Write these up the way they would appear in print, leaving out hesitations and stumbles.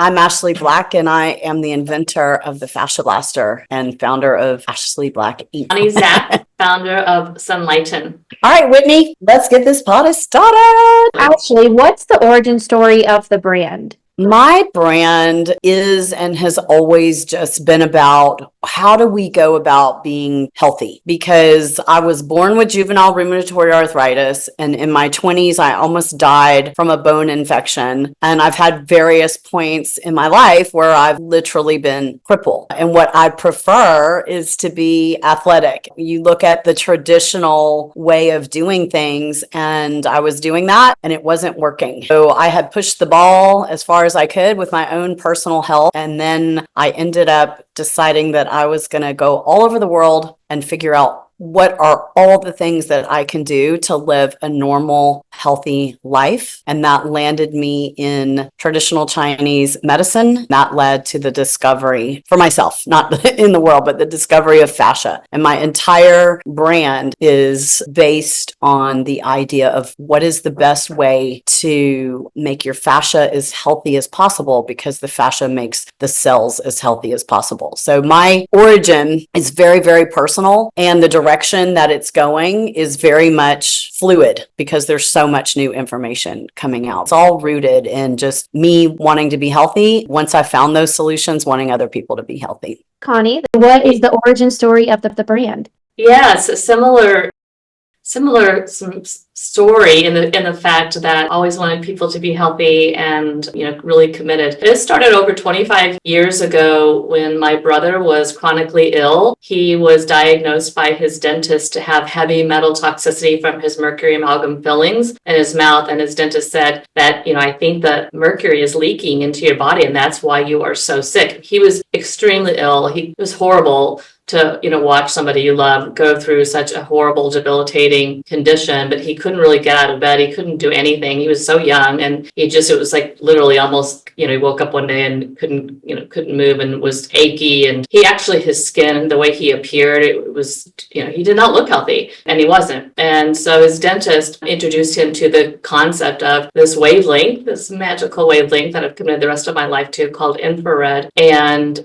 I'm Ashley Black, and I am the inventor of the Fascia Blaster and founder of Ashley Black Inc. Connie, Zack, founder of Sunlighten. All right, Whitney, let's get this party started. Ashley, what's the origin story of the brand? My brand is and has always just been about how do we go about being healthy? Because I was born with juvenile rheumatoid arthritis, and in my 20s, I almost died from a bone infection. And I've had various points in my life where I've literally been crippled. And what I prefer is to be athletic. You look at the traditional way of doing things, and I was doing that, and it wasn't working. So I had pushed the ball as far as I could with my own personal health. And then I ended up deciding that I was going to go all over the world and figure out what are all the things that I can do to live a normal, healthy life. And that landed me in traditional Chinese medicine. That led to the discovery for myself, not in the world, but the discovery of fascia. And my entire brand is based on the idea of what is the best way to make your fascia as healthy as possible, because the fascia makes the cells as healthy as possible. So my origin is very, very personal, and the direction that it's going is very much fluid because there's so much new information coming out. It's all rooted in just me wanting to be healthy. Once I found those solutions, wanting other people to be healthy. Connie, what is the origin story of the brand? Yes, a similar story in the fact that I always wanted people to be healthy and really committed. This started over 25 years ago when my brother was chronically ill. He was diagnosed by his dentist to have heavy metal toxicity from his mercury amalgam fillings in his mouth, and his dentist said that I think that mercury is leaking into your body and that's why you are so sick. He was extremely ill. It was horrible to watch somebody you love go through such a horrible, debilitating condition, but he couldn't really get out of bed. He couldn't do anything. He was so young, and it was like literally almost, he woke up one day and couldn't move and was achy. And his skin, the way he appeared, it was, he did not look healthy, and he wasn't. And so his dentist introduced him to the concept of this wavelength, this magical wavelength that I've committed the rest of my life to, called infrared. And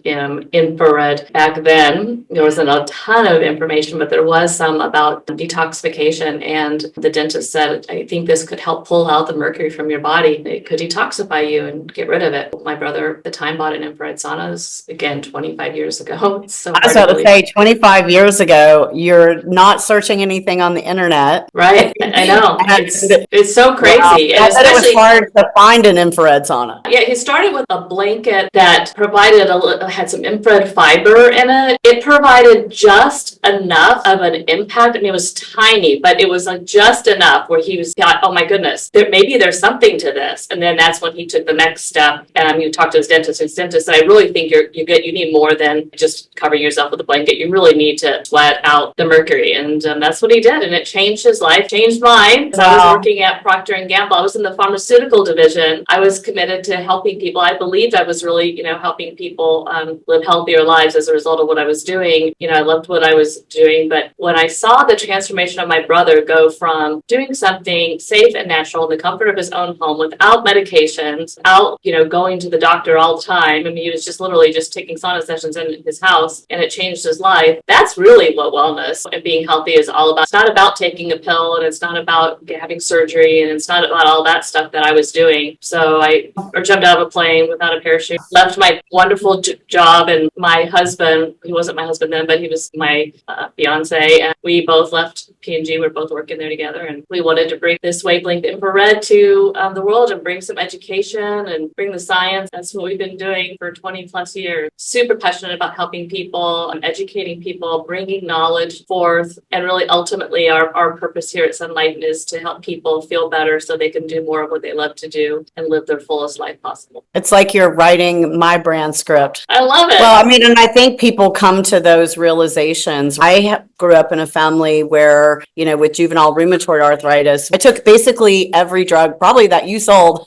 infrared back then, there wasn't a ton of information, but there was some about detoxification. And the dentist said, I think this could help pull out the mercury from your body. It could detoxify you and get rid of it. My brother at the time bought an infrared sauna. This, again, 25 years ago. It's so I was about to say, 25 years ago, you're not searching anything on the internet. Right. I know. It's so crazy. Wow. And I bet it was hard to find an infrared sauna. Yeah, he started with a blanket that provided had some infrared fiber in it. It provided just enough of an impact. I mean, it was tiny, but it was like just enough where he thought, oh my goodness, maybe there's something to this. And then that's when he took the next step. You talked to his dentist. His dentist said, I really think you need more than just covering yourself with a blanket. You really need to sweat out the mercury. And that's what he did. And it changed his life, changed mine. Wow. I was working at Procter & Gamble. I was in the pharmaceutical division. I was committed to helping people. I believed I was really, helping people live healthier lives as a result of what I was doing. I loved what I was doing. But when I saw the transformation of my brother go from doing something safe and natural in the comfort of his own home without medications, out, going to the doctor all the time. I mean, he was just literally just taking sauna sessions in his house, and it changed his life. That's really what wellness and being healthy is all about. It's not about taking a pill, and it's not about having surgery, and it's not about all that stuff that I was doing. So I jumped out of a plane without a parachute, left my wonderful job, and my husband, he wasn't my husband then, but he was my fiance, and we both left P&G. We're both working there together, and we wanted to bring this wavelength infrared to the world and bring some education and bring the science. That's what we've been doing for 20 plus years. Super passionate about helping people and educating people, bringing knowledge forth, and really ultimately our purpose here at Sunlighten is to help people feel better so they can do more of what they love to do and live their fullest life possible. It's like you're writing my brand script. I love it. Well, I mean, and I think people come to those realizations. I grew up in a family where, with juvenile rheumatoid arthritis, I took basically every drug probably that you sold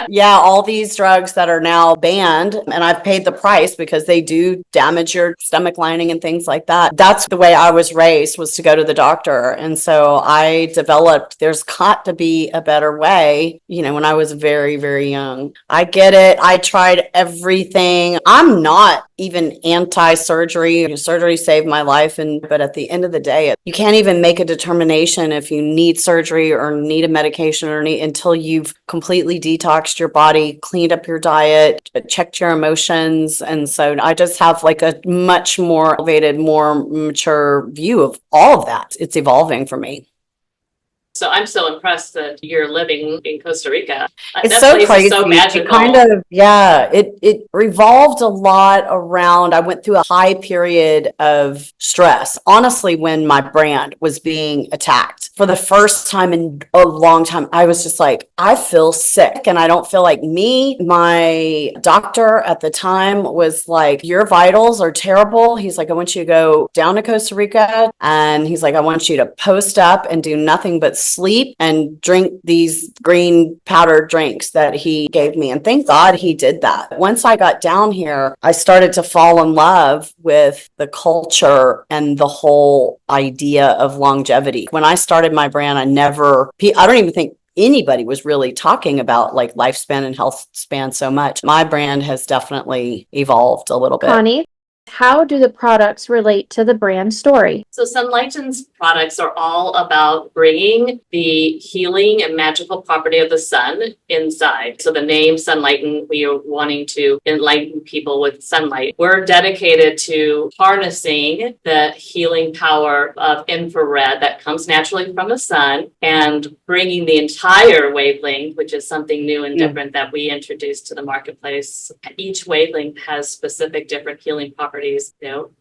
Yeah, all these drugs that are now banned, and I've paid the price because they do damage your stomach lining and things like that. That's the way I was raised, was to go to the doctor. And so I developed, there's got to be a better way, when I was very, very young. I get it. I tried everything. I'm not even anti-surgery. Surgery saved my life. But at the end of the day, you can't even make a determination if you need surgery or need a medication until you've completely detoxed your body, cleaned up your diet, checked your emotions. And so I just have like a much more elevated, more mature view of all of that. It's evolving for me. So I'm so impressed that you're living in Costa Rica. It's That so place crazy. is so magical. It revolved a lot around. I went through a high period of stress, honestly, when my brand was being attacked. For the first time in a long time, I was just like, I feel sick and I don't feel like me. My doctor at the time was like, your vitals are terrible. He's like, I want you to go down to Costa Rica. And he's like, I want you to post up and do nothing but sleep and drink these green powdered drinks that he gave me. And thank God he did that. Once I got down here, I started to fall in love with the culture and the whole idea of longevity. When I started my brand, I don't even think anybody was really talking about like lifespan and health span so much. My brand has definitely evolved a little bit. Connie, how do the products relate to the brand story? So Sunlighten's products are all about bringing the healing and magical property of the sun inside. So the name Sunlighten, we are wanting to enlighten people with sunlight. We're dedicated to harnessing the healing power of infrared that comes naturally from the sun and bringing the entire wavelength, which is something new and different that we introduced to the marketplace. Each wavelength has specific different healing properties,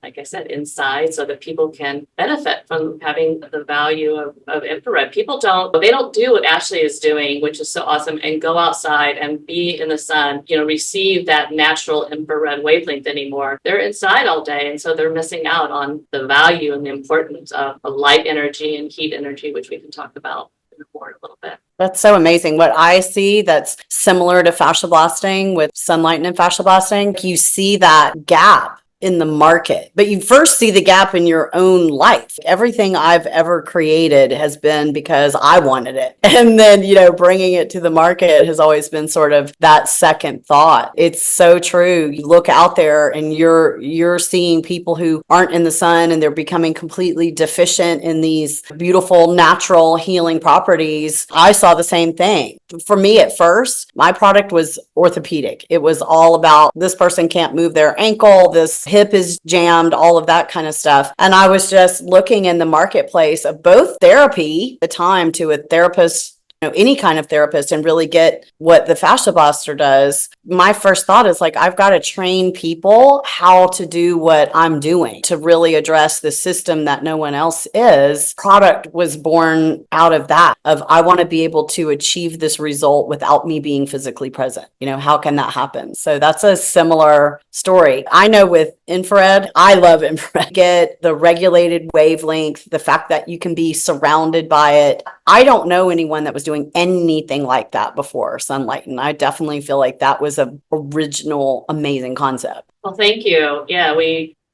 like I said, inside, so that people can benefit from having the value of infrared. They don't do what Ashley is doing, which is so awesome, and go outside and be in the sun, receive that natural infrared wavelength anymore. They're inside all day, and so they're missing out on the value and the importance of light energy and heat energy, which we can talk about more in a little bit. That's so amazing. What I see that's similar to fascia blasting with Sunlighten and fascia blasting, you see that gap in the market, but you first see the gap in your own life. Everything I've ever created has been because I wanted it. And then, bringing it to the market has always been sort of that second thought. It's so true. You look out there and you're seeing people who aren't in the sun and they're becoming completely deficient in these beautiful natural healing properties. I saw the same thing. For me at first, my product was orthopedic. It was all about this person can't move their ankle, this hip is jammed, all of that kind of stuff. And I was just looking in the marketplace of both therapy, the time to a therapist, any kind of therapist, and really get what the fascia blaster does. My first thought is like, I've got to train people how to do what I'm doing to really address the system that no one else is. Product was born out of that, of I want to be able to achieve this result without me being physically present. How can that happen? So that's a similar story. I know with infrared, I love infrared. Get the regulated wavelength, the fact that you can be surrounded by it. I don't know anyone that was doing anything like that before Sunlighten. I definitely feel like that was an original, amazing concept. Well, thank you. Yeah,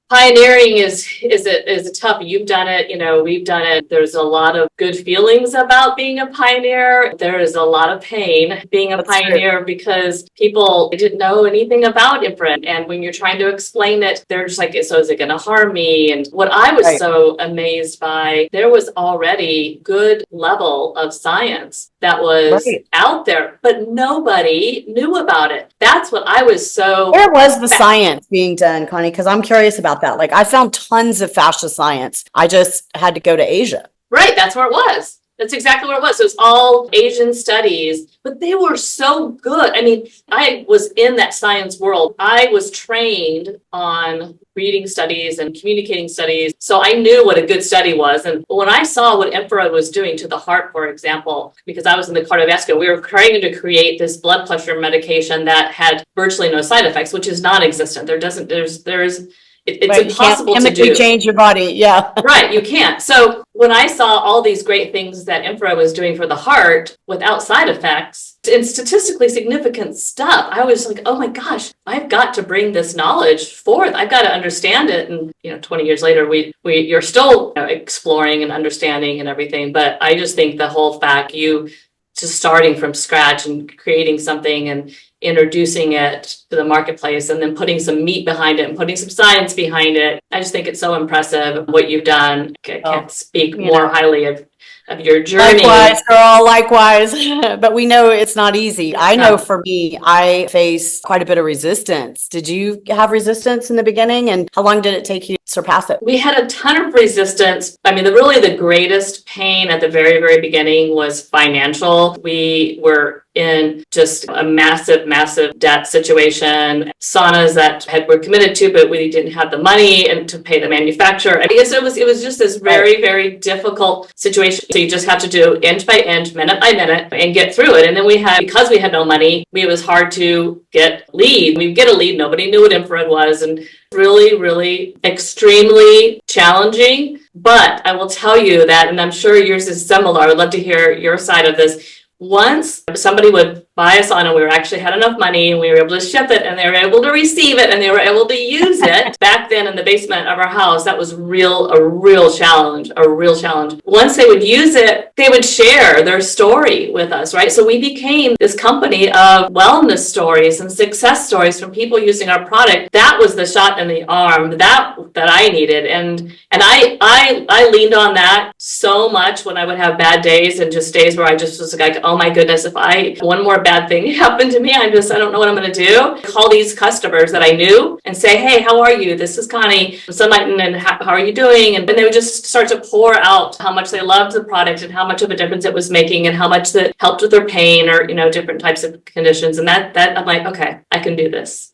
pioneering is a tough. You've done it, we've done it. There's a lot of good feelings about being a pioneer. There is a lot of pain being a pioneer because people didn't know anything about infrared. And when you're trying to explain it, they're just like, so is it going to harm me? And what I was so amazed by, there was already good level of science that was out there, but nobody knew about it. That's what I was so... Where was the science being done, Connie? Because I'm curious about that. Like, I found tons of fascia science. I just had to go to Asia. Right, that's where it was. That's exactly what it was. It was all Asian studies, but they were so good. I mean, I was in that science world. I was trained on reading studies and communicating studies. So I knew what a good study was. And when I saw what infrared was doing to the heart, for example, because I was in the cardiovascular, we were trying to create this blood pressure medication that had virtually no side effects, which is non-existent. It's it's Right, you can't impossible to chemically do. change your body. Yeah. Right, you can't. So when I saw all these great things that infrared was doing for the heart without side effects and statistically significant stuff, I was like, oh my gosh, I've got to bring this knowledge forth. I've got to understand it. And 20 years later, you're still exploring and understanding and everything. But I just think the whole fact you just starting from scratch and creating something and introducing it to the marketplace and then putting some meat behind it and putting some science behind it. I just think it's so impressive what you've done. I can't speak more highly of your journey. Likewise, girl, likewise. But we know it's not easy. I know for me, I face quite a bit of resistance. Did you have resistance in the beginning? And how long did it take you to surpass it? We had a ton of resistance. I mean, really the greatest pain at the very, very beginning was financial. We were in just a massive, massive debt situation. Saunas that were committed to, but we didn't have the money and to pay the manufacturer. I guess it was just this very, very difficult situation. So you just have to do inch by inch, minute by minute, and get through it. And then because we had no money, it was hard to get lead. We'd get a lead, nobody knew what infrared was, and really, really extremely challenging. But I will tell you that, and I'm sure yours is similar, I would love to hear your side of this. Once somebody would buy us on and we actually had enough money and we were able to ship it and they were able to receive it and they were able to use it back then in the basement of our house, that was a real challenge. Once they would use it, they would share their story with us, right? So we became this company of wellness stories and success stories from people using our product. That was the shot in the arm that I needed. And I leaned on that so much when I would have bad days and just days where I just was like, oh my goodness, if one more bad thing happened to me, I don't know what I'm going to do. Call these customers that I knew and say, hey, how are you? This is Connie from Sunlighten, and how are you doing? And they would just start to pour out how much they loved the product and how much of a difference it was making and how much that helped with their pain or, different types of conditions. And that I'm like, okay, I can do this.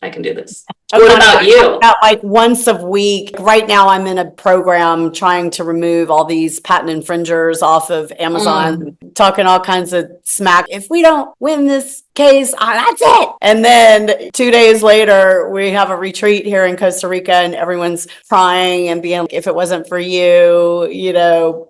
What about you? About like once a week. Right now, I'm in a program trying to remove all these patent infringers off of Amazon, talking all kinds of smack. If we don't win this case, that's it. And then 2 days later, we have a retreat here in Costa Rica and everyone's crying and being like, if it wasn't for you,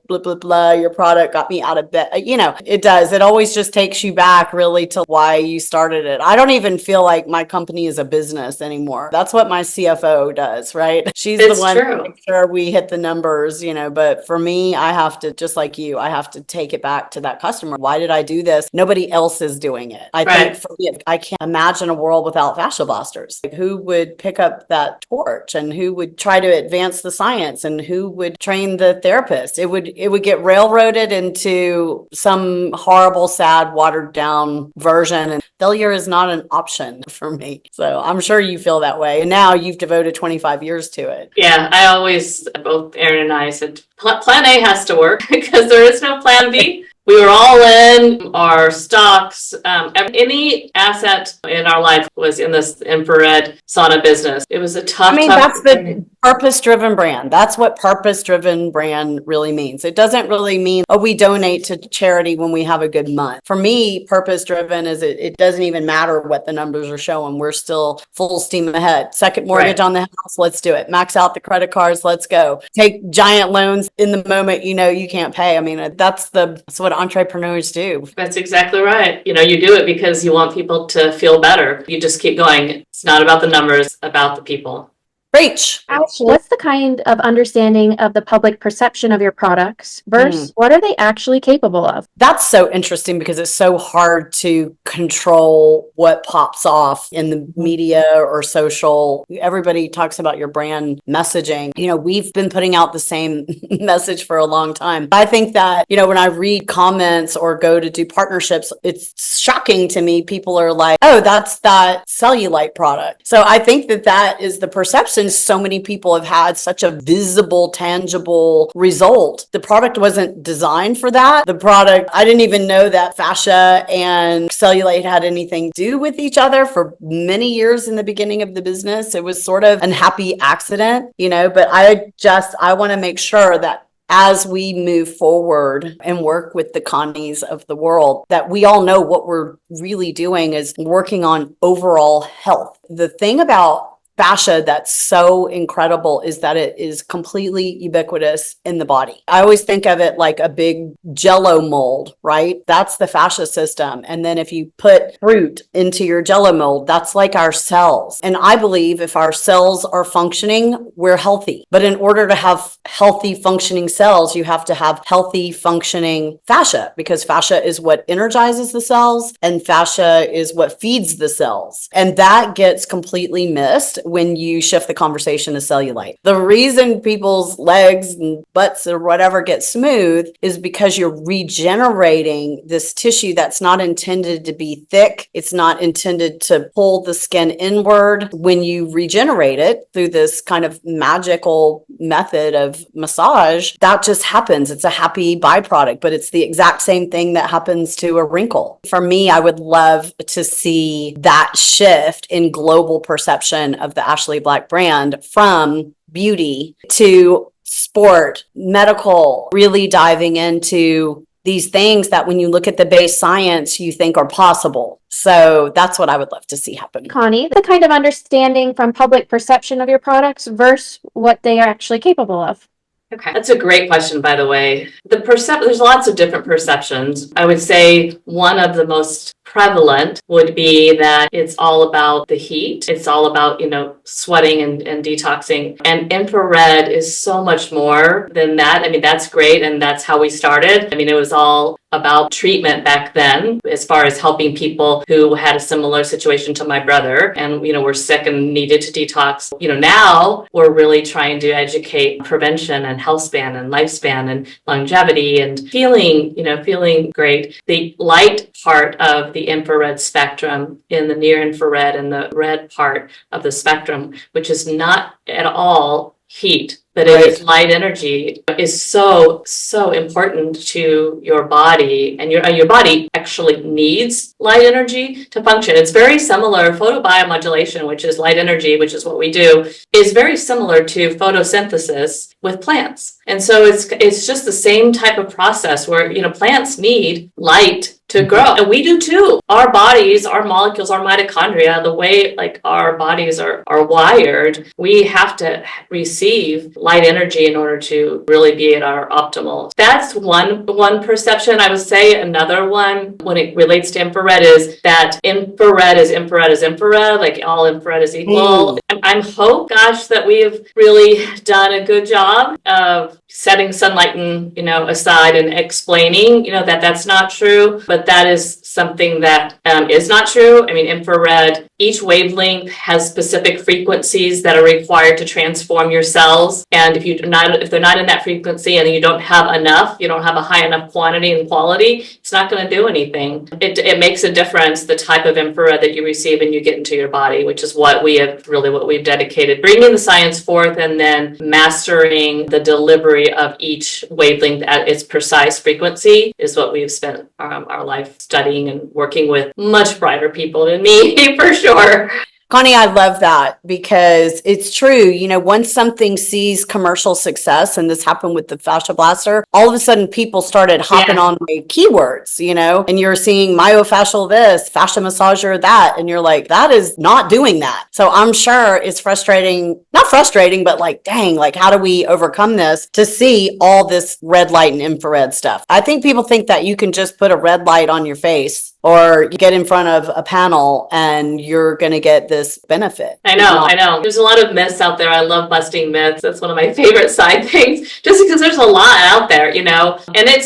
blah, blah, blah, your product got me out of bed. It does. It always just takes you back really to why you started it. I don't even feel like my company is a business anymore. That's what my CFO does, right? She's the one to make sure we hit the numbers, but for me, I have to, just like you, I have to take it back to that customer. Why did I do this? Nobody else is doing it. I think for me, I can't imagine a world without fascia blasters. Like, who would pick up that torch and who would try to advance the science and who would train the therapist? It would get railroaded into some horrible, sad, watered down version. And failure is not an option for me. So I'm sure you feel that way. And now you've devoted 25 years to it. Yeah, I always, both Erin and I said, plan A has to work because there is no plan B. We were all in our stocks. Any asset in our life was in this infrared sauna business. It was a tough. That's the purpose-driven brand. That's what purpose-driven brand really means. It doesn't really mean, we donate to charity when we have a good month. For me, purpose-driven is it doesn't even matter what the numbers are showing. We're still full steam ahead. Second mortgage on the house, let's do it. Max out the credit cards, let's go. Take giant loans in the moment you can't pay. That's what entrepreneurs do. That's exactly right. You do it because you want people to feel better. You just keep going. It's not about the numbers, about the people. Preach. What's the kind of understanding of the public perception of your products versus what are they actually capable of? That's so interesting because it's so hard to control what pops off in the media or social. Everybody talks about your brand messaging. We've been putting out the same message for a long time. I think that, when I read comments or go to do partnerships, it's shocking to me. People are like, oh, that's that cellulite product. So I think that is the perception. So many people have had such a visible, tangible result. The product wasn't designed for that. The product, I didn't even know that fascia and cellulite had anything to do with each other for many years in the beginning of the business. It was sort of a happy accident, but I want to make sure that as we move forward and work with the Connies of the world, that we all know what we're really doing is working on overall health. The thing about fascia that's so incredible is that it is completely ubiquitous in the body. I always think of it like a big Jello mold, right? That's the fascia system. And then if you put fruit into your Jello mold, that's like our cells. And I believe if our cells are functioning, we're healthy. But in order to have healthy functioning cells, you have to have healthy functioning fascia, because fascia is what energizes the cells and fascia is what feeds the cells. And that gets completely missed when you shift the conversation to cellulite. The reason people's legs and butts or whatever get smooth is because you're regenerating this tissue that's not intended to be thick. It's not intended to pull the skin inward. When you regenerate it through this kind of magical method of massage, that just happens. It's a happy byproduct, but it's the exact same thing that happens to a wrinkle. For me, I would love to see that shift in global perception of the Ashley Black brand from beauty to sport, medical, really diving into these things that when you look at the base science, you think are possible. So that's what I would love to see happen. Connie, the kind of understanding from public perception of your products versus what they are actually capable of. Okay, that's a great question, by the way. There's lots of different perceptions. I would say one of the most prevalent would be that it's all about the heat. It's all about, sweating and detoxing. And infrared is so much more than that. I mean, that's great. And that's how we started. I mean, it was all about treatment back then, as far as helping people who had a similar situation to my brother and, were sick and needed to detox. Now we're really trying to educate prevention and health span and lifespan and longevity and feeling great. The light part of the infrared spectrum in the near infrared and the red part of the spectrum, which is not at all heat, but it is light energy, is so important to your body, and your body actually needs light energy to function. It's very similar. Photobiomodulation, which is light energy, which is what we do, is very similar to photosynthesis with plants. And so it's just the same type of process where plants need light to grow, and we do too. Our bodies, our molecules, our mitochondria, the way our bodies are wired, we have to receive light energy in order to really be at our optimal. That's one perception. I would say another one when it relates to infrared is that infrared is infrared, like all infrared is equal. I'm hope, that we have really done a good job of setting Sunlighten, aside and explaining, that that's not true, but that is something that is not true. I mean, infrared, each wavelength has specific frequencies that are required to transform your cells. And if they're not in that frequency and you don't have a high enough quantity and quality, it's not going to do anything. It makes a difference, the type of infrared that you receive and you get into your body, which is what we've dedicated, bringing the science forth and then mastering the delivery of each wavelength at its precise frequency is what we've spent our life studying and working with much brighter people than me, for sure. Connie, I love that because it's true. Once something sees commercial success, and this happened with the fascia blaster, all of a sudden people started hopping on my keywords, and you're seeing myofascial this, fascia massager that, and you're like, that is not doing that. So I'm sure it's not frustrating, but dang, how do we overcome this to see all this red light and infrared stuff? I think people think that you can just put a red light on your face or get in front of a panel and you're going to get this benefit. I know. There's a lot of myths out there. I love busting myths. That's one of my favorite side things, just because there's a lot out there, and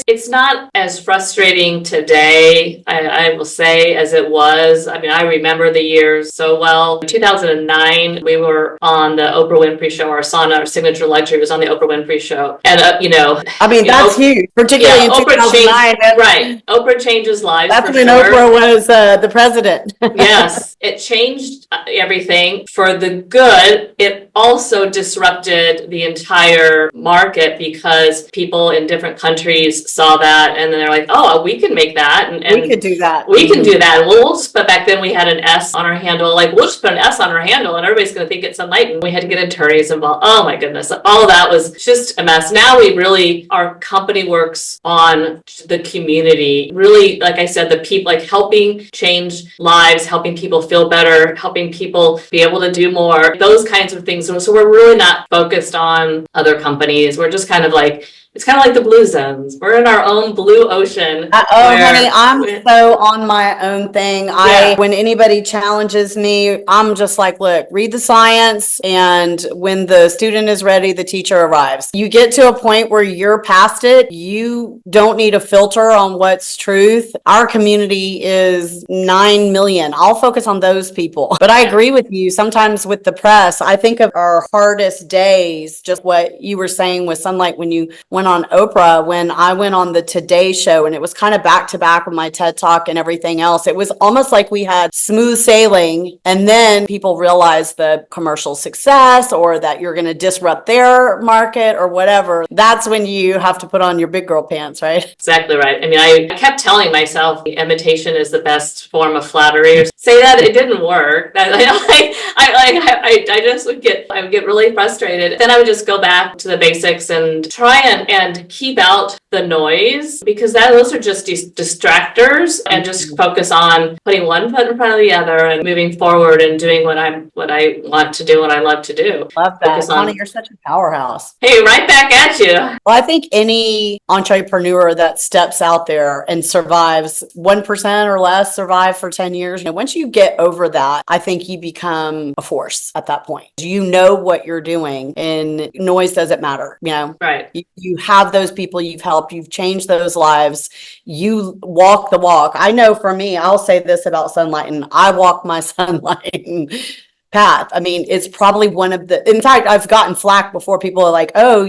it's not as frustrating today, I will say, as it was. I mean, I remember the years so well. In 2009, we were on the Oprah Winfrey Show. Our sauna, our signature luxury, was on the Oprah Winfrey Show. And, that's huge, particularly in 2009. Right. Oprah changes lives. That's when Oprah was the president. Yes, it changed everything for the good. It also disrupted the entire market because people in different countries saw that and then they're like, oh, we can make that. And we could do that. We can do that. But back then we had an S on our handle. We'll just put an S on our handle and everybody's going to think it's Sunlighten. We had to get attorneys involved. Oh my goodness. All of that was just a mess. Now our company works on the community. Really, like I said, the people, like helping change lives, helping people feel better, helping people be able to do more, those kinds of things. So we're really not focused on other companies. We're just kind of like, it's kind of like the blue zones. We're in our own blue ocean. Honey, I'm so on my own thing. Yeah. When anybody challenges me, I'm just like, look, read the science. And when the student is ready, the teacher arrives. You get to a point where you're past it. You don't need a filter on what's truth. Our community is 9 million. I'll focus on those people. But I agree with you. Sometimes with the press, I think of our hardest days, just what you were saying with Sunlight when you went on Oprah, when I went on the Today Show, and it was kind of back to back with my TED Talk and everything else. It was almost like we had smooth sailing, and then people realized the commercial success or that you're going to disrupt their market or whatever. That's when you have to put on your big girl pants, right? Exactly right. I mean, I kept telling myself imitation is the best form of flattery, or say that it didn't work. I just would get really frustrated. Then I would just go back to the basics and try and keep out the noise, because those are just distractors, and just focus on putting one foot in front of the other and moving forward and doing what I want to do, what I love to do. Love that. Connie, you're such a powerhouse. Hey, right back at you. Well, I think any entrepreneur that steps out there and survives 1% or less, survive for 10 years, once you get over that, I think you become a force at that point. You know what you're doing, and noise doesn't matter. Right. You have those people you've helped, you've changed those lives, you walk the walk. I know for me, I'll say this about Sunlighten, I walk my Sunlighten path. I mean, it's probably in fact, I've gotten flack before. People are like, oh,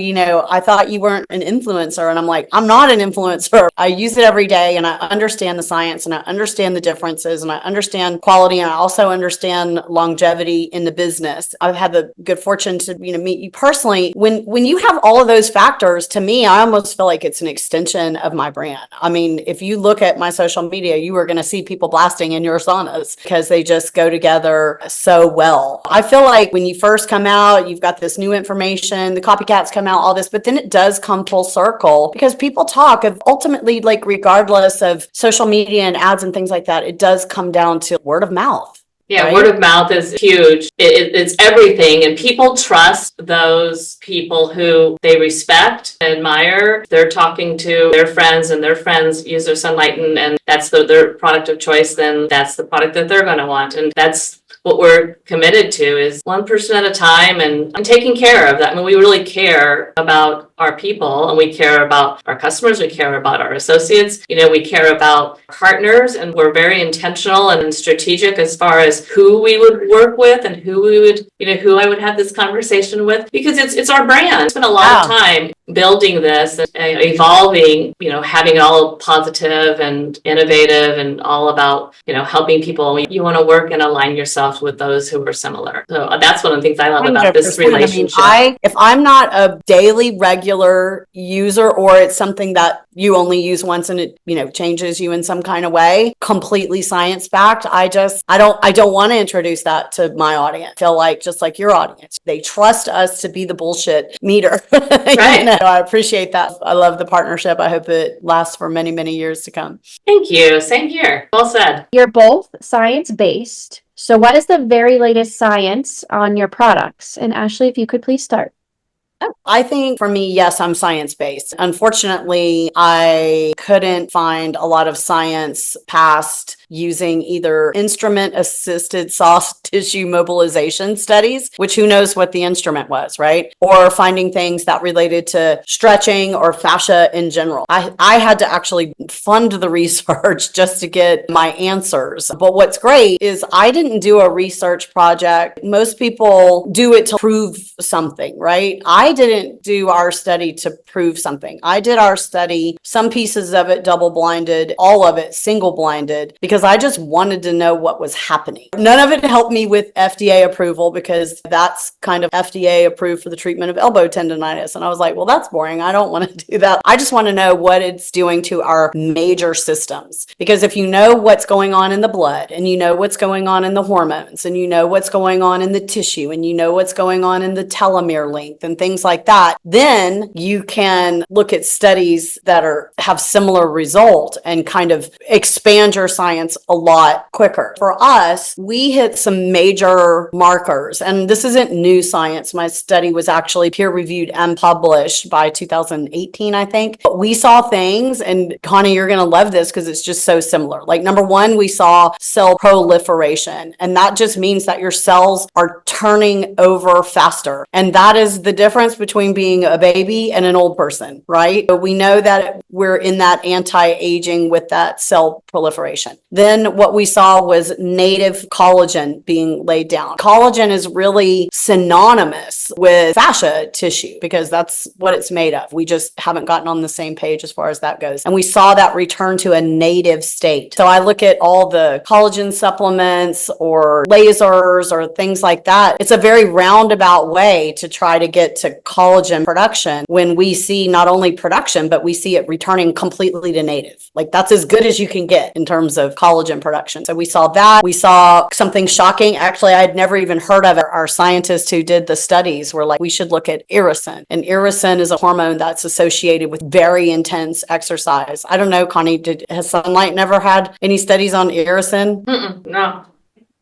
I thought you weren't an influencer. And I'm like, I'm not an influencer. I use it every day, and I understand the science, and I understand the differences, and I understand quality, and I also understand longevity in the business. I've had the good fortune to, meet you personally. When you have all of those factors, to me, I almost feel like it's an extension of my brand. I mean, if you look at my social media, you are going to see people blasting in your saunas because they just go together so well. I feel like when you first come out, you've got this new information, the copycats come out, all this, but then it does come full circle, because people talk of ultimately, like, regardless of social media and ads and things like that, it does come down to word of mouth. Yeah, right? Word of mouth is huge. It's everything. And people trust those people who they respect, admire. They're talking to their friends, and their friends use their Sunlighten, and that's their product of choice. Then that's the product that they're going to want. And that's what we're committed to, is one person at a time, and taking care of that. I mean, we really care about our people, and we care about our customers. We care about our associates. We care about partners, and we're very intentional and strategic as far as who we would work with and who we would, who I would have this conversation with, because it's our brand. It's been a lot of time building this and evolving, having it all positive and innovative and all about, helping people. You want to work and align yourself with those who are similar. So that's one of the things I love about this relationship. I mean, if I'm not a daily regular user, or it's something that you only use once and it, changes you in some kind of way, completely science backed, I don't want to introduce that to my audience. I feel like, just like your audience, they trust us to be the bullshit meter. Right. I appreciate that. I love the partnership. I hope it lasts for many, many years to come. Thank you. Same here. Well said. You're both science-based. So what is the very latest science on your products? And Ashley, if you could please start. I think for me, yes, I'm science-based. Unfortunately, I couldn't find a lot of science past using either instrument-assisted soft tissue mobilization studies, which who knows what the instrument was, right? Or finding things that related to stretching or fascia in general. I had to actually fund the research just to get my answers. But what's great is I didn't do a research project. Most people do it to prove something, right? I didn't do our study to prove something. I did our study, some pieces of it double-blinded, all of it single-blinded, because because I just wanted to know what was happening. None of it helped me with FDA approval because that's kind of FDA approved for the treatment of elbow tendonitis. And I was like, well, that's boring. I don't want to do that. I just want to know what it's doing to our major systems. Because if you know what's going on in the blood, and you know what's going on in the hormones, and you know what's going on in the tissue, and you know what's going on in the telomere length and things like that, then you can look at studies that have similar result and kind of expand your science a lot quicker. For us, we hit some major markers, and this isn't new science. My study was actually peer-reviewed and published by 2018, I think. But we saw things, and Connie, you're going to love this because it's just so similar. Like, number one, we saw cell proliferation, and that just means that your cells are turning over faster. And that is the difference between being a baby and an old person, right? But we know that we're in that anti-aging with that cell proliferation. Then what we saw was native collagen being laid down. Collagen is really synonymous with fascia tissue because that's what it's made of. We just haven't gotten on the same page as far as that goes. And we saw that return to a native state. So I look at all the collagen supplements or lasers or things like that. It's a very roundabout way to try to get to collagen production when we see not only production, but we see it returning completely to native. Like, that's as good as you can get in terms of collagen production. So we saw that. We saw something shocking. Actually, I'd never even heard of it. Our scientists who did the studies were like, we should look at irisin. And irisin is a hormone that's associated with very intense exercise. I don't know, Connie, has Sunlighten never had any studies on irisin? No.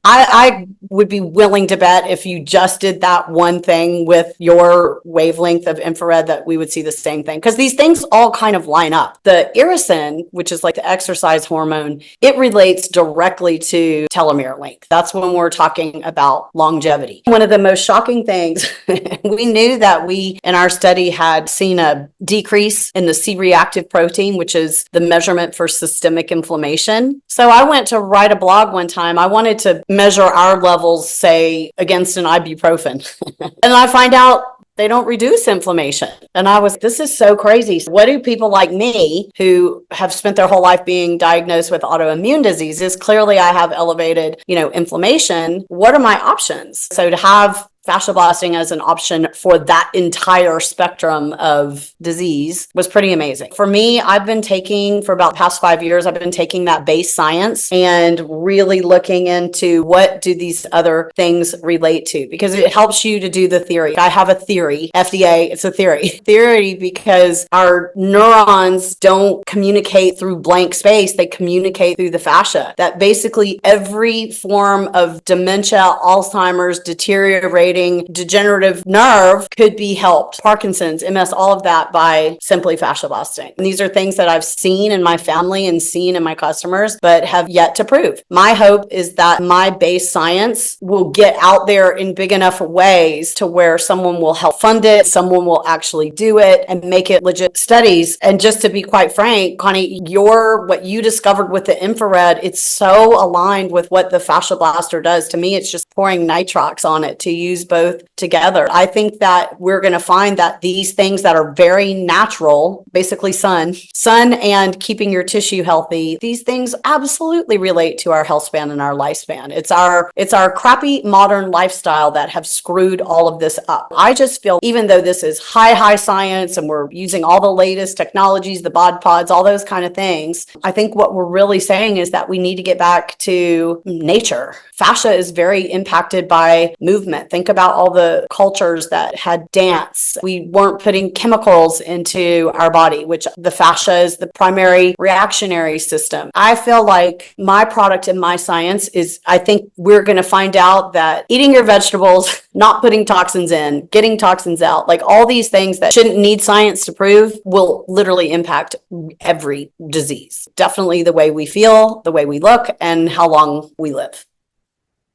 I would be willing to bet if you just did that one thing with your wavelength of infrared that we would see the same thing, because these things all kind of line up. The irisin, which is like the exercise hormone, it relates directly to telomere length. That's when we're talking about longevity. One of the most shocking things, we knew that we in our study had seen a decrease in the C-reactive protein, which is the measurement for systemic inflammation. So I went to write a blog one time. I wanted to measure our levels, say, against an ibuprofen. And I find out they don't reduce inflammation. And I was, this is so crazy. What do people like me who have spent their whole life being diagnosed with autoimmune diseases? Clearly I have elevated, inflammation. What are my options? So to have fascia blasting as an option for that entire spectrum of disease was pretty amazing. For me, I've been taking, for about the past 5 years, I've been taking that base science and really looking into what do these other things relate to, because it helps you to do the theory. I have a theory, FDA, it's a theory because our neurons don't communicate through blank space, they communicate through the fascia. That basically every form of dementia, Alzheimer's, deteriorating degenerative nerve could be helped. Parkinson's, MS, all of that by simply fascia blasting. And these are things that I've seen in my family and seen in my customers, but have yet to prove. My hope is that my base science will get out there in big enough ways to where someone will help fund it, someone will actually do it and make it legit studies. And just to be quite frank, Connie, what you discovered with the infrared, it's so aligned with what the fascia blaster does. To me, it's just pouring nitrox on it to use both together. I think that we're going to find that these things that are very natural, basically sun and keeping your tissue healthy, these things absolutely relate to our health span and our lifespan. It's our crappy modern lifestyle that have screwed all of this up. I just feel, even though this is high science and we're using all the latest technologies, the bod pods, all those kind of things, I think what we're really saying is that we need to get back to nature. Fascia is very impacted by movement. Think about all the cultures that had dance. We weren't putting chemicals into our body, which the fascia is the primary reactionary system. I feel like my product and my science is, I think we're going to find out that eating your vegetables, not putting toxins in, getting toxins out, like all these things that shouldn't need science to prove will literally impact every disease. Definitely the way we feel, the way we look, and how long we live.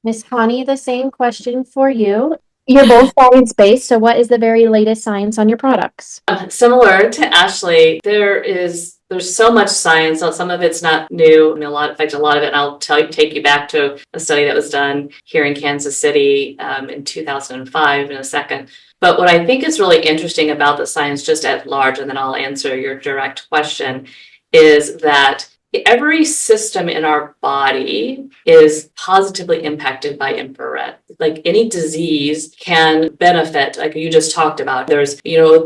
Miss Connie, the same question for you. You're both science-based, so what is the very latest science on your products? Similar to Ashley, there's so much science, so some of it's not new. I mean, a lot of it, and I'll take you back to a study that was done here in Kansas City in 2005 in a second. But what I think is really interesting about the science just at large, and then I'll answer your direct question, is that every system in our body is positively impacted by infrared. Like any disease can benefit, like you just talked about. There's,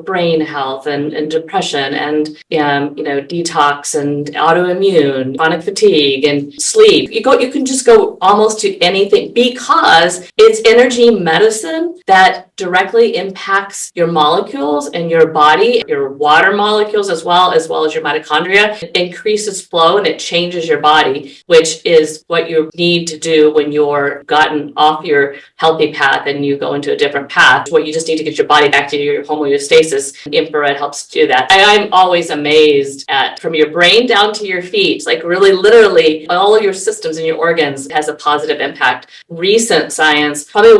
brain health and depression and, detox and autoimmune, chronic fatigue and sleep. You can just go almost to anything because it's energy medicine that directly impacts your molecules in your body, your water molecules as well as your mitochondria. It increases flow and it changes your body, which is what you need to do when you're gotten off your healthy path and you go into a different path. What you just need to get your body back to your homeostasis. Infrared helps do that. I'm always amazed at, from your brain down to your feet, like really literally all of your systems and your organs has a positive impact. Recent science, probably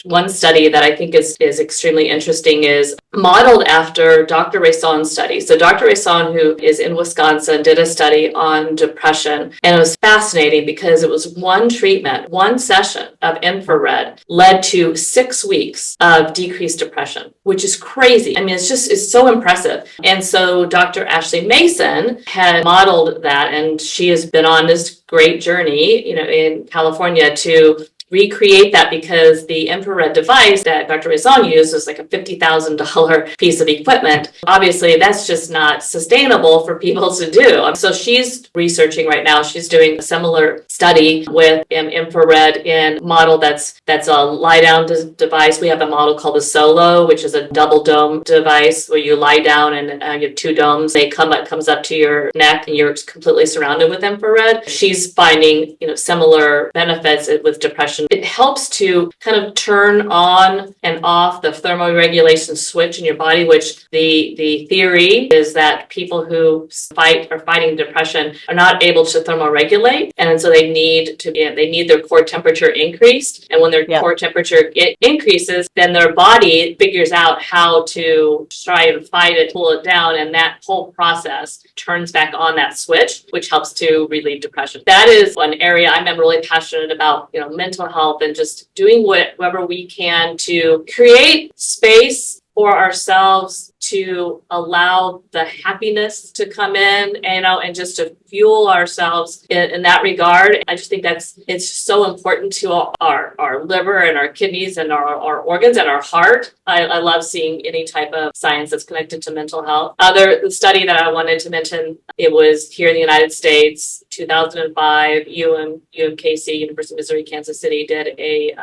one study that I think is extremely interesting is modeled after Dr. Rayson's study. So Dr. Rayson, who is in Wisconsin, did a study on depression, and it was fascinating because it was one treatment, one session of infrared led to 6 weeks of decreased depression, which is crazy. I mean, it's so impressive. And so Dr. Ashley Mason had modeled that, and she has been on this great journey, in California to recreate that, because the infrared device that Dr. Raison used was like a $50,000 piece of equipment. Obviously, that's just not sustainable for people to do. So she's researching right now. She's doing a similar study with infrared in model that's a lie down device. We have a model called the Solo, which is a double dome device where you lie down and you have two domes. They comes up to your neck and you're completely surrounded with infrared. She's finding similar benefits with depression. It helps to kind of turn on and off the thermoregulation switch in your body, which the theory is that people who are fighting depression are not able to thermoregulate, and so they need their core temperature increased. And when their core temperature increases, then their body figures out how to try and fight it, pull it down, and that whole process turns back on that switch, which helps to relieve depression. That is one area I'm really passionate about, mental health and just doing whatever we can to create space for ourselves to allow the happiness to come in, and just to fuel ourselves in that regard. I just think it's so important to our liver and our kidneys and our organs and our heart. I love seeing any type of science that's connected to mental health. The study that I wanted to mention, it was here in the United States, 2005, UMKC, University of Missouri, Kansas City, did a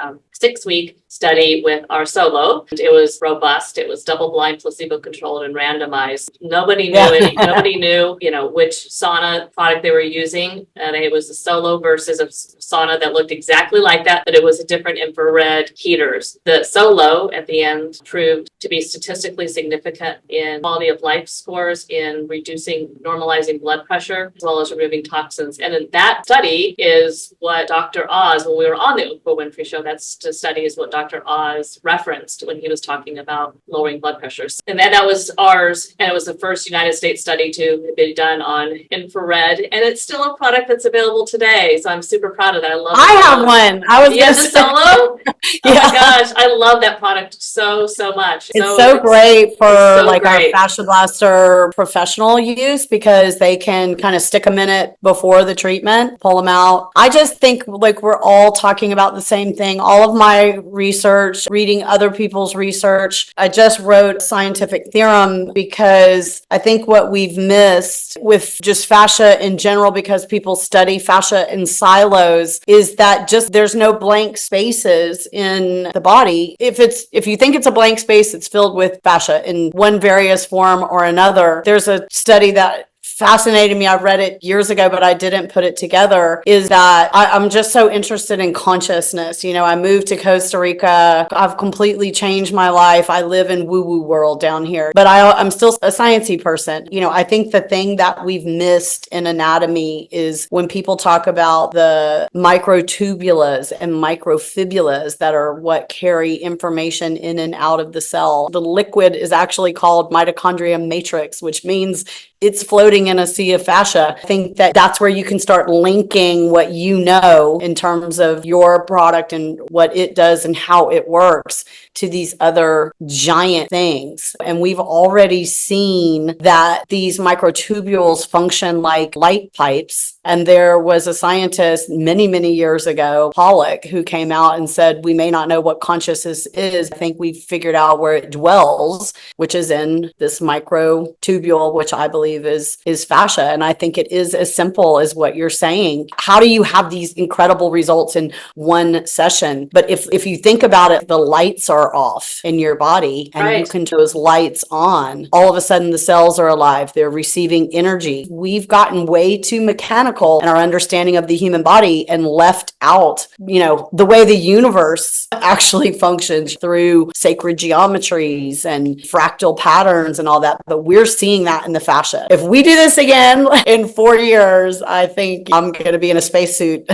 6-week study with our Solo. It was robust. It was double-blind, placebo-controlled, and randomized. Nobody knew, which sauna product they were using. And it was a Solo versus a sauna that looked exactly like that, but it was a different infrared heaters. The Solo at the end proved to be statistically significant in quality of life scores, in normalizing blood pressure, as well as removing toxins. And in that study is what Dr. Oz, when we were on the Oprah Winfrey Show, that's the study is what Dr. Oz referenced when he was talking about lowering blood pressures. And that was ours, and it was the first United States study to be done on infrared, and it's still a product that's available today. So I'm super proud of that. I have one. I was the Solo. Yeah. Oh my gosh, I love that product so much. It's so great for our fascia blaster professional use, because they can kind of stick them in it before the treatment, pull them out. I just think we're all talking about the same thing. All of my research, reading other people's research. I just wrote scientific theorem because I think what we've missed with just fascia in general, because people study fascia in silos, is that just there's no blank spaces in the body. If you think it's a blank space, it's filled with fascia in one various form or another. There's a study that fascinated me. I read it years ago, but I didn't put it together, is that I'm just so interested in consciousness. I moved to Costa Rica. I've completely changed my life. I live in woo-woo world down here, but I'm still a sciencey person. I think the thing that we've missed in anatomy is when people talk about the microtubulas and microfibulas that are what carry information in and out of the cell. The liquid is actually called mitochondrial matrix, which means it's floating in a sea of fascia. I think that that's where you can start linking what you know in terms of your product and what it does and how it works to these other giant things. And we've already seen that these microtubules function like light pipes. And there was a scientist many, many years ago, Pollock, who came out and said, we may not know what consciousness is. I think we've figured out where it dwells, which is in this microtubule, which I believe is fascia. And I think it is as simple as what you're saying. How do you have these incredible results in one session? But if you think about it, the lights are off in your body and you can turn those lights on. All of a sudden the cells are alive. They're receiving energy. We've gotten way too mechanical in our understanding of the human body and left out, the way the universe actually functions through sacred geometries and fractal patterns and all that. But we're seeing that in the fascia. If we do this again in 4 years, I think I'm going to be in a spacesuit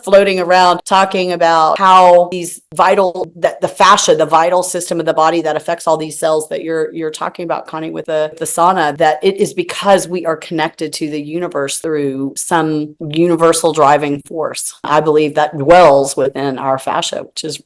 floating around talking about how these the fascia, the vital system of the body that affects all these cells that you're talking about, Connie, with the sauna, that it is because we are connected to the universe through some universal driving force. I believe that dwells within our fascia, which is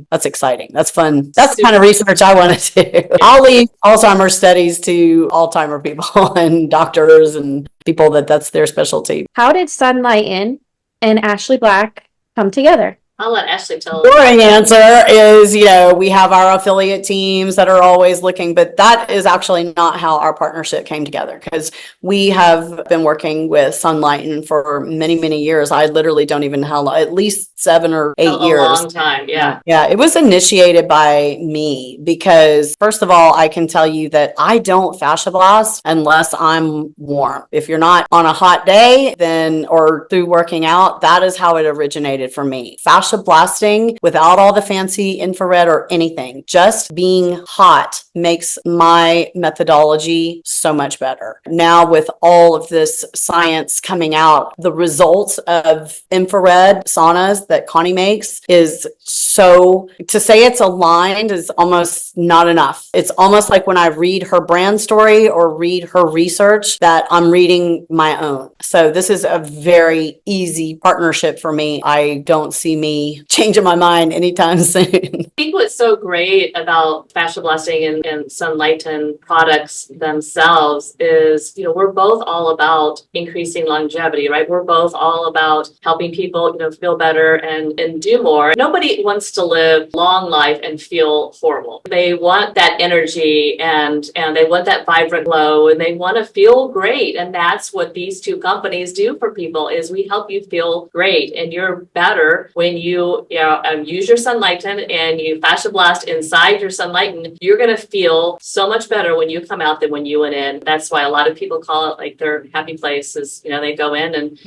that's exciting. That's fun. That's the kind of research I want to do. I'll leave Alzheimer's studies to Alzheimer people and doctors and people that's their specialty. How did Sunlighten and Ashley Black come together? I'll let Ashley tell. Boring answer is, we have our affiliate teams that are always looking, but that is actually not how our partnership came together, because we have been working with Sunlighten for many, many years. I literally don't even know how long, at least 7 or 8 years. A long time, yeah. Yeah, it was initiated by me because, first of all, I can tell you that I don't fascia blast unless I'm warm. If you're not on a hot day, or through working out, that is how it originated for me. Fascia blasting without all the fancy infrared or anything, just being hot makes my methodology so much better. Now with all of this science coming out, the results of infrared saunas that Connie makes is to say it's aligned is almost not enough. It's almost like when I read her brand story or read her research that I'm reading my own. So this is a very easy partnership for me. I don't see me changing my mind anytime soon. I think what's so great about fascia blasting and Sunlighten products themselves is, we're both all about increasing longevity, right? We're both all about helping people, feel better and do more. Nobody wants to live long life and feel horrible. They want that energy and they want that vibrant glow and they want to feel great. And that's what these two companies do for people is we help you feel great and you're better when you use your Sunlighten and you fascia blast inside your Sunlighten. You're going to feel so much better when you come out than when you went in. That's why a lot of people call it like their happy place is, they go in and,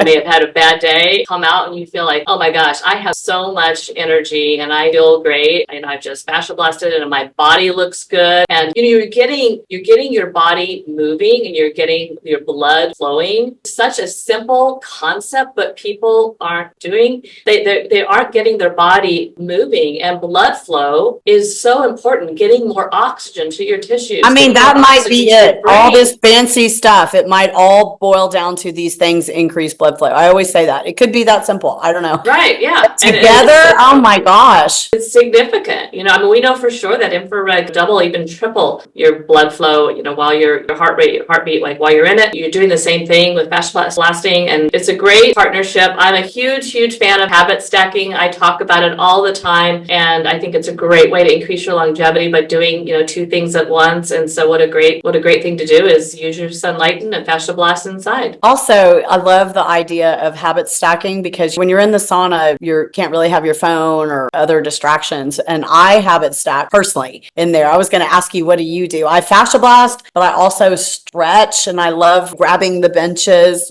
may have had a bad day, come out and you feel like, oh my gosh, I have so much energy and I feel great. And I've just fascia blasted and my body looks good. And, you're getting your body moving and you're getting your blood flowing. Such a simple concept, but people aren't doing. They aren't getting their body moving, and blood flow is so important, getting more oxygen to your tissues. I mean, that might be it. All this fancy stuff, it might all boil down to these things, increase blood flow. I always say that. It could be that simple. I don't know. Right, yeah. But together, oh my gosh. It's significant. We know for sure that infrared double, even triple your blood flow, while your heartbeat, like while you're in it. You're doing the same thing with fascia blasting, and it's a great partnership. I'm a huge fan of habit stacking. I talk about it all the time, and I think it's a great way to increase your longevity by doing, two things at once. And so what a great thing to do is use your Sunlighten and fascia blast inside. Also, I love the idea of habit stacking because when you're in the sauna, you can't really have your phone or other distractions. And I habit stack personally in there. I was going to ask you, what do you do? I fascia blast, but I also stretch and I love grabbing the benches.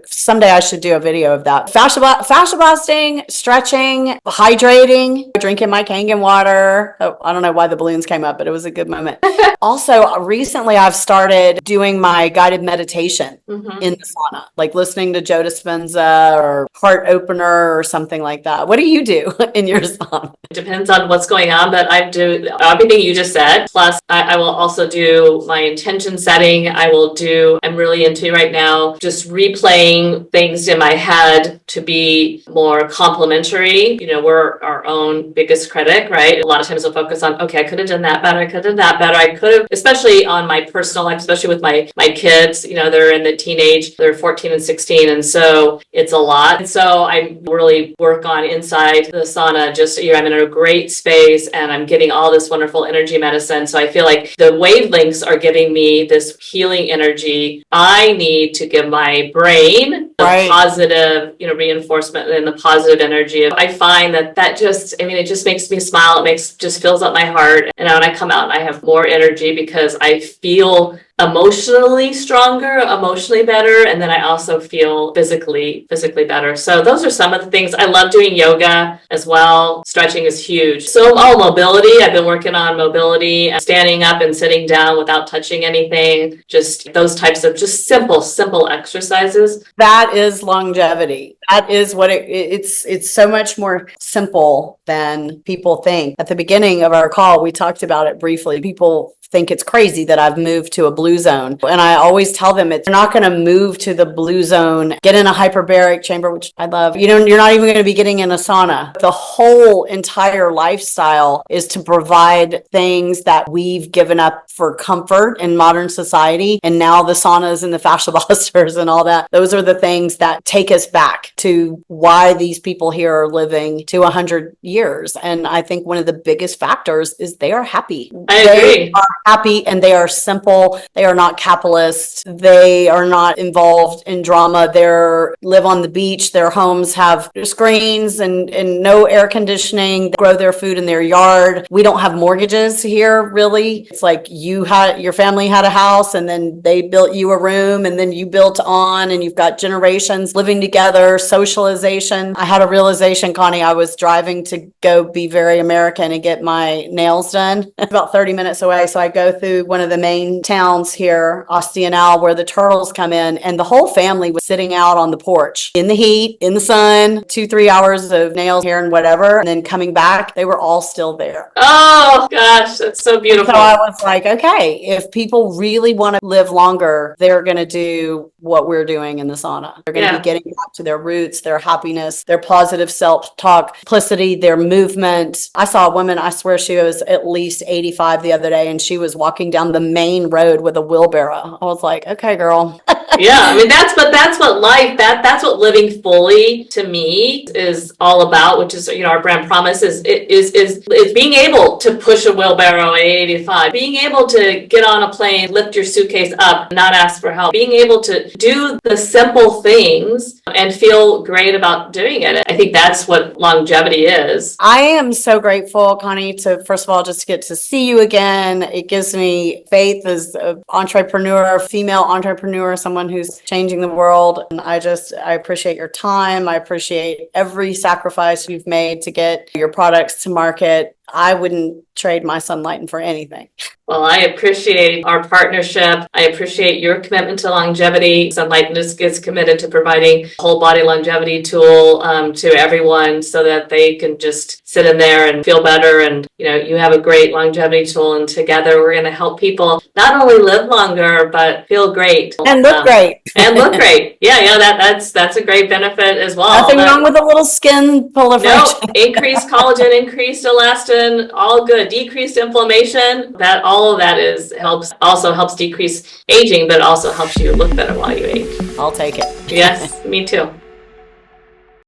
Someday I should do a video of that. Fascia blasting, stretching, hydrating, drinking my Kangen water. Oh, I don't know why the balloons came up, but it was a good moment. Also, recently I've started doing my guided meditation in the sauna, like listening to Joe Dispenza or Heart Opener or something like that. What do you do in your sauna? It depends on what's going on, but I do everything you just said. Plus, I will also do my intention setting. I'm really into right now just replaying things in my head to be more complimentary. You know, we're our own biggest critic, right? A lot of times we'll focus on, okay, I could have done that better. I could have done that better. I could have, especially on my personal life, especially with my kids, you know, they're in the teenage, they're 14 and 16. And so it's a lot. And so I really work on inside the sauna, just, you know, I'm in a great space and I'm getting all this wonderful energy medicine. So I feel like the wavelengths are giving me this healing energy. I need to give my brain the positive, you know, reinforcement and the positive energy. I find that just, I mean, it just makes me smile. Just fills up my heart. And when I come out, I have more energy because I feel emotionally stronger, emotionally better, and then I also feel physically better. So those are some of the things. I love doing yoga as well. Stretching is huge. So mobility. I've been working on mobility, standing up and sitting down without touching anything. Just those types of just simple exercises. That is longevity. That is what it's so much more simple than people think. At the beginning of our call, we talked about it briefly. People think it's crazy that I've moved to a blue zone. And I always tell them you're not going to move to the blue zone, get in a hyperbaric chamber, which I love. You know, you're not even going to be getting in a sauna. The whole entire lifestyle is to provide things that we've given up for comfort in modern society. And now the saunas and the fascia busters and all that, those are the things that take us back to why these people here are living to 100 years. And I think one of the biggest factors is they are happy. I agree. They are happy and they are simple. They are not capitalist. They are not involved in drama. They live on the beach. Their homes have screens and no air conditioning. They grow their food in their yard. We don't have mortgages here, really. It's like your family had a house and then they built you a room and then you built on and you've got generations living together, socialization. I had a realization, Connie, I was driving to go be very American and get my nails done. It's about 30 minutes away. So I go through one of the main towns here, Ostianal, where the turtles come in, and the whole family was sitting out on the porch in the heat, in the sun, 2-3 hours of nails here and whatever. And then coming back, they were all still there. Oh gosh, that's so beautiful. So I was like, okay, if people really want to live longer, they're going to do what we're doing in the sauna. They're going to be getting back to their roots, their happiness, their positive self-talk, simplicity, their movement. I saw a woman, I swear she was at least 85 the other day, and she was walking down the main road with a wheelbarrow. I was like, okay, girl. Yeah, I mean that's what life, that's what living fully to me is all about, which is, you know, our brand promise is being able to push a wheelbarrow at 85, being able to get on a plane, lift your suitcase up, not ask for help, being able to do the simple things and feel great about doing it. I think that's what longevity is. I am so grateful, Connie, to first of all just get to see you again. It gives me faith as an entrepreneur, female entrepreneur, someone who's changing the world. And I appreciate your time. I appreciate every sacrifice you've made to get your products to market. I wouldn't trade my Sunlighten for anything. Well, I appreciate our partnership. I appreciate your commitment to longevity. Sunlighten is committed to providing a whole body longevity tool to everyone so that they can just sit in there and feel better. And, you know, you have a great longevity tool, and together we're going to help people not only live longer, but feel great. And look great. And look great. Yeah, that's a great benefit as well. Nothing wrong with a little skin proliferation. No, increased collagen, increased elastin, all good. Decreased inflammation, all of that helps decrease aging, but also helps you look better while you age. I'll take it. Yes, me too.